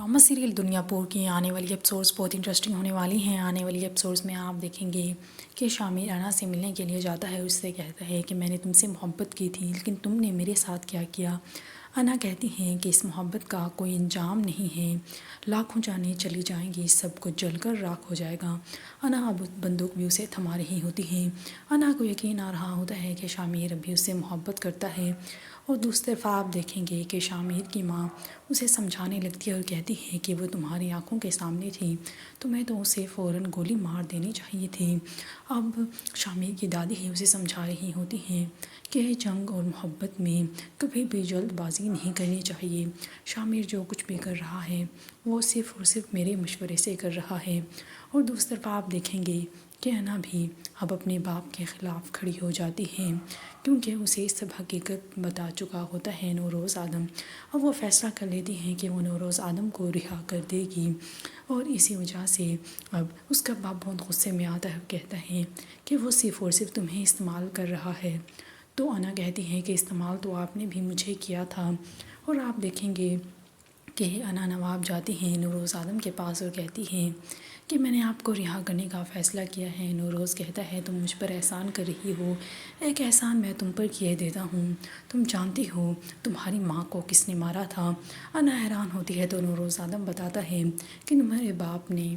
Drama serial दुनिया पूर की आने वाली एपिसोड्स बहुत इंटरेस्टिंग होने वाली हैं। आने वाली एपिसोड्स में आप देखेंगे कि शामिर अना से मिलने के लिए जाता है। उससे कहता है कि मैंने तुमसे मोहब्बत की थी, लेकिन तुमने मेरे साथ क्या किया। अना कहती हैं कि इस मोहब्बत का कोई अंजाम नहीं है, लाखों जानें चली जाएंगी, सब कुछ जलकर राख हो जाएगा। अना अब बंदूक भी उसे थमा रही होती है। अना को यकीन आ रहा होता है कि शामिर अभी उससे मोहब्बत करता है। और दूसरी तरफ आप देखेंगे कि शामिर की माँ उसे समझाने लगती है और कहती है कि वो तुम्हारी आंखों के सामने थी, तुम्हें तो उसे फ़ौरन गोली मार देनी चाहिए थी। अब शामिर की दादी ही उसे समझा रही होती हैं कि जंग और मोहब्बत में कभी भी जल्दबाजी नहीं करनी चाहिए। शामिर जो कुछ भी कर रहा है वो सिर्फ़ और सिर्फ मेरे मशवरे से कर रहा है। और दूसरी तरफ आप देखेंगे कि अना भी अब अपने बाप के ख़िलाफ़ खड़ी हो जाती है, क्योंकि उसे सब हकीकत बता चुका होता है नौरोज़ आदम। अब वो फ़ैसला कर लेती हैं कि वो नौरोज़ आदम को रिहा कर देगी। और इसी वजह से अब उसका बाप बहुत गुस्से में आता है, कहता है कि वो सिर्फ़ और सिर्फ तुम्हें इस्तेमाल कर रहा है। तो अना कहती है कि इस्तेमाल तो आपने भी मुझे किया था। और आप देखेंगे कि अना नवाब जाती हैं नौरोज़ आदम के पास और कहती हैं कि मैंने आपको रिहा करने का फ़ैसला किया है। नौरोज़ कहता है तुम मुझ पर एहसान कर रही हो, एक एहसान मैं तुम पर किए देता हूँ। तुम जानती हो तुम्हारी माँ को किसने मारा था। अना हैरान होती है तो नौरोज़ आदम बताता है कि तुम्हारे बाप ने